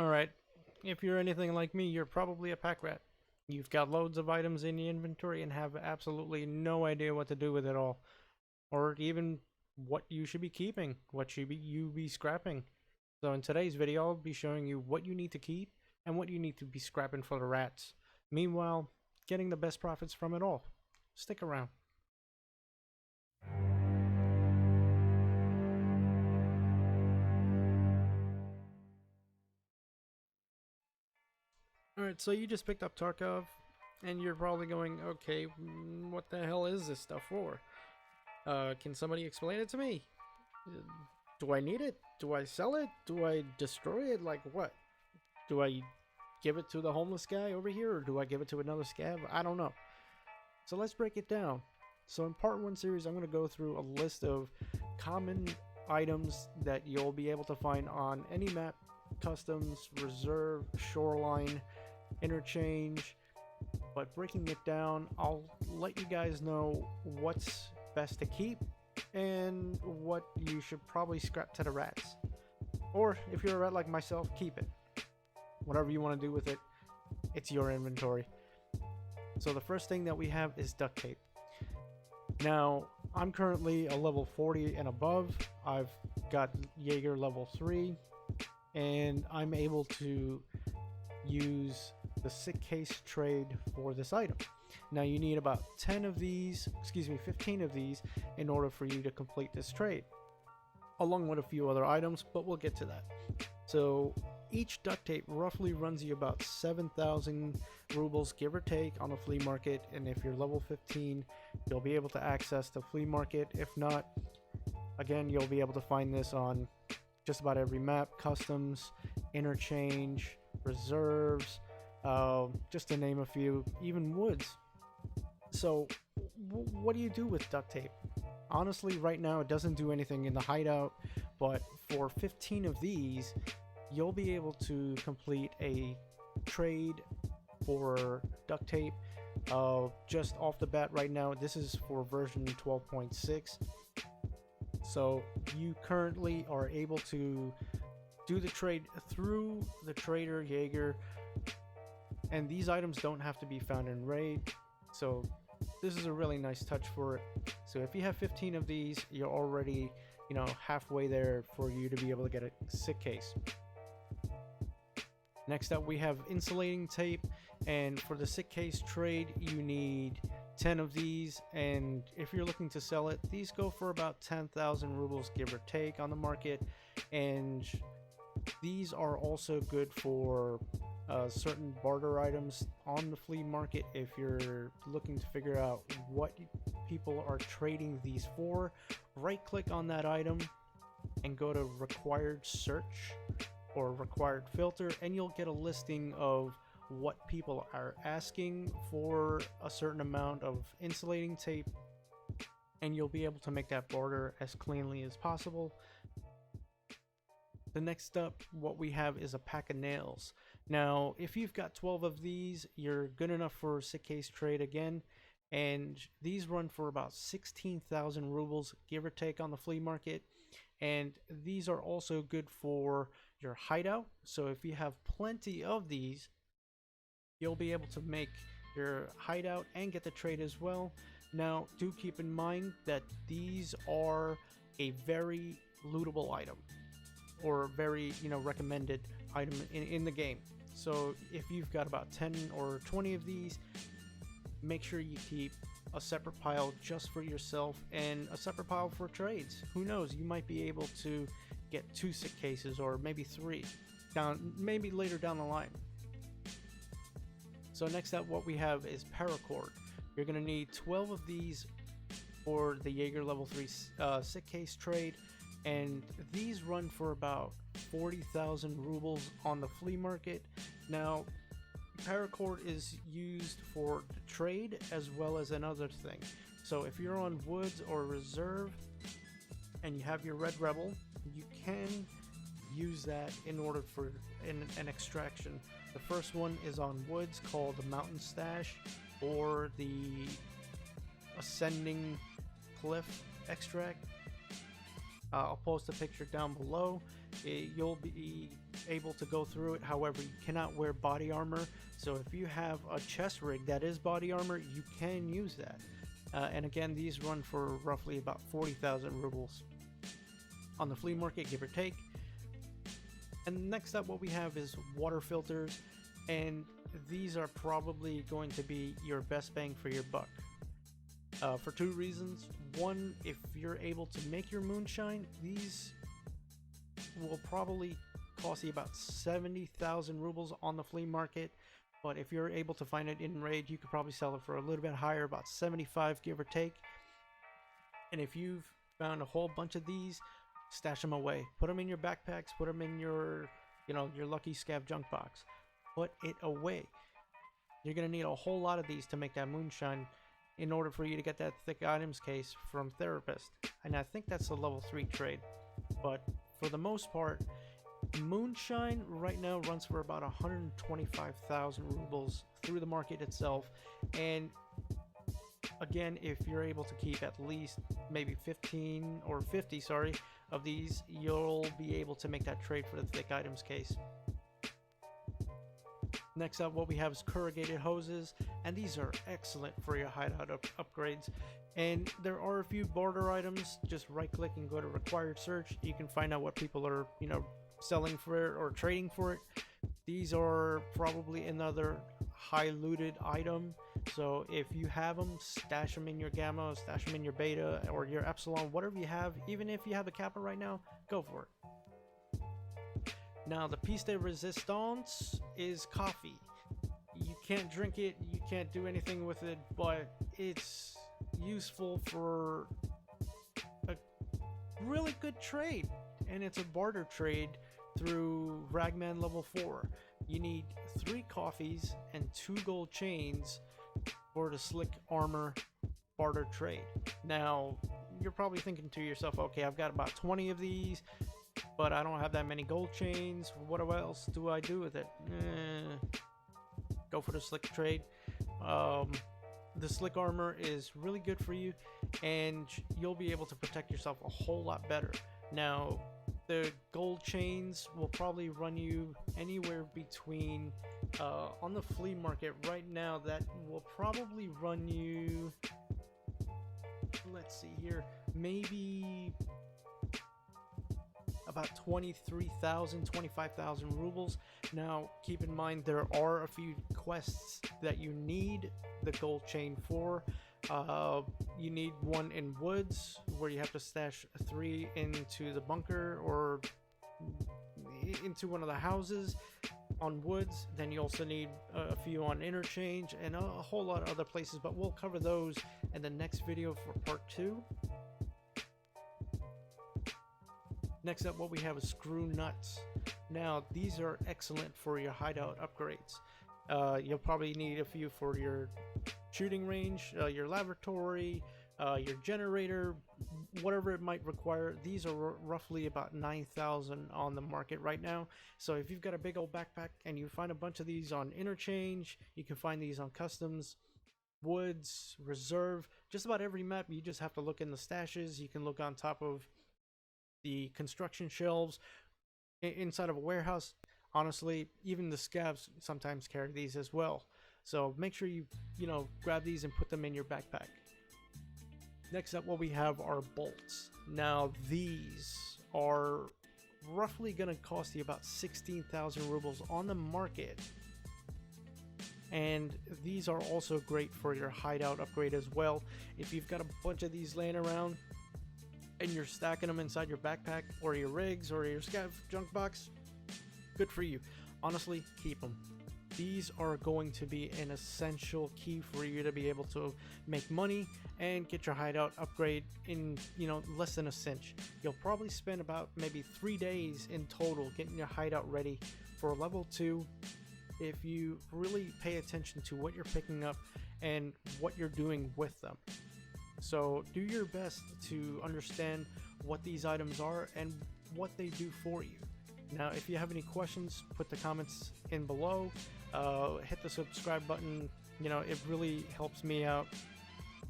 Alright, if you're anything like me, you're probably a pack rat. You've got loads of items in your inventory and have absolutely no idea what to do with it all. Or even what you should be keeping, what should you be scrapping. So in today's video, I'll be showing you what you need to keep and what you need to be scrapping for the rats. Meanwhile, getting the best profits from it all. Stick around. Alright, so you just picked up Tarkov, and you're probably going, okay, what the hell is this stuff for? Can somebody explain it to me? Do I need it? Do I sell it? Do I destroy it? Like what? Do I give it to the homeless guy over here, or do I give it to another scab? I don't know. So let's break it down. So in part 1 series, I'm going to go through a list of common items that you'll be able to find on any map, customs, reserve, shoreline, interchange. But breaking it down, I'll let you guys know what's best to keep and what you should probably scrap to the rats. Or if you're a rat like myself, keep it. Whatever you want to do with it, it's your inventory. So the first thing that we have is duct tape. Now, I'm currently a level 40 and above. I've got Jaeger level 3, and I'm able to use the sick case trade for this item. Now you need about 15 of these in order for you to complete this trade, along with a few other items, but we'll get to that. So each duct tape roughly runs you about 7,000 rubles, give or take, on the flea market, and if you're level 15, you'll be able to access the flea market. If not, again, you'll be able to find this on just about every map, customs, interchange, reserves, just to name a few, even woods. So what do you do with duct tape? Honestly, right now it doesn't do anything in the hideout, but for 15 of these, you'll be able to complete a trade for duct tape. Just off the bat right now, this is for version 12.6. So you currently are able to do the trade through the trader Jaeger, and these items don't have to be found in raid, so this is a really nice touch for it. So if you have 15 of these, you're already, halfway there for you to be able to get a sick case. Next up, we have insulating tape, and for the sick case trade, you need 10 of these, and if you're looking to sell it, these go for about 10,000 rubles, give or take, on the market, and these are also good for certain barter items on the flea market. If you're looking to figure out what people are trading these for, right click on that item and go to required search or required filter, and you'll get a listing of what people are asking for a certain amount of insulating tape, and you'll be able to make that barter as cleanly as possible. The next up, what we have is a pack of nails. Now, if you've got 12 of these, you're good enough for a sick case trade again, and these run for about 16,000 rubles, give or take, on the flea market, and these are also good for your hideout. So if you have plenty of these, you'll be able to make your hideout and get the trade as well. Now, do keep in mind that these are a very lootable item, or very recommended item in the game. So if you've got about 10 or 20 of these, make sure you keep a separate pile just for yourself and a separate pile for trades. Who knows, you might be able to get 2 sick cases, or maybe 3 maybe later down the line. So next up, what we have is PARACORD. You're going to need 12 of these for the Jaeger level 3 sick case trade, and these run for about 40,000 rubles on the flea market. Now, PARACORD is used for the trade as well as another thing. So if you're on woods or reserve and you have your red rebel, you can use that in order for an extraction. The first one is on woods, called the mountain stash, or the ascending cliff extract. I'll post a picture down below. You'll be able to go through it. However, you cannot wear body armor. So if you have a chest rig that is body armor, you can use that. And again, these run for roughly about 40,000 rubles on the flea market, give or take. And next up, what we have is water filters, and these are probably going to be your best bang for your buck. For two reasons. One, if you're able to make your moonshine, these will probably cost you about 70,000 rubles on the flea market. But if you're able to find it in raid, you could probably sell it for a little bit higher, about 75, give or take. And if you've found a whole bunch of these, stash them away. Put them in your backpacks. Put them in your, your lucky scav junk box. Put it away. You're gonna need a whole lot of these to make that moonshine, in order for you to get that thick items case from Therapist. And I think that's a level 3 trade. But for the most part, moonshine right now runs for about 125,000 rubles through the market itself. And again, if you're able to keep at least maybe 15 or 50, sorry, of these, you'll be able to make that trade for the thick items case. Next up, what we have is corrugated hoses, and these are excellent for your hideout upgrades. And there are a few barter items. Just right click and go to required search. You can find out what people are, selling for it or trading for it. These are probably another high looted item. So if you have them, stash them in your gamma, stash them in your beta or your epsilon, whatever you have. Even if you have the kappa right now, go for it. Now, the piece de resistance is coffee. You can't drink it, you can't do anything with it, but it's useful for a really good trade. And it's a barter trade through Ragman level 4. You need 3 coffees and 2 gold chains for the slick armor barter trade. Now, you're probably thinking to yourself, okay, I've got about 20 of these, but I don't have that many gold chains. What else do I do with it? Go for the slick trade. The slick armor is really good for you, and you'll be able to protect yourself a whole lot better. Now, the gold chains will probably run you anywhere between, on the flea market right now, that will probably run you, let's see here, maybe about 23,000, 25,000 rubles. Now, keep in mind, there are a few quests that you need the gold chain for. You need one in woods, where you have to stash 3 into the bunker or into one of the houses on woods. Then you also need a few on interchange and a whole lot of other places, but we'll cover those in the next video for part 2. Next up, what we have is screw nuts. Now, these are excellent for your hideout upgrades. You'll probably need a few for your shooting range, your laboratory, your generator, whatever it might require. These are roughly about 9,000 on the market right now. So if you've got a big old backpack and you find a bunch of these on interchange, you can find these on customs, woods, reserve, just about every map. You just have to look in the stashes. You can look on top of the construction shelves, inside of a warehouse. Honestly, even the scavs sometimes carry these as well. So make sure you grab these and put them in your backpack. Next up, what we have are bolts. Now, these are roughly going to cost you about 16,000 rubles on the market. And these are also great for your hideout upgrade as well. If you've got a bunch of these laying around and you're stacking them inside your backpack or your rigs or your scav junk box, good for you. Honestly, keep them. These are going to be an essential key for you to be able to make money and get your hideout upgrade in, less than a cinch. You'll probably spend about maybe 3 days in total getting your hideout ready for level 2 if you really pay attention to what you're picking up and what you're doing with them. So do your best to understand what these items are and what they do for you. Now, if you have any questions, put the comments in below. Hit the subscribe button. It really helps me out.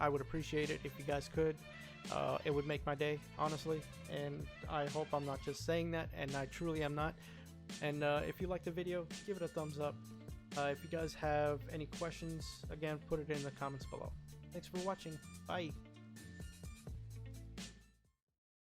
I would appreciate it if you guys could. It would make my day, honestly, and I hope I'm not just saying that, and I truly am not. And if you like the video, give it a thumbs up. If you guys have any questions, again, put it in the comments below. Thanks for watching. Bye.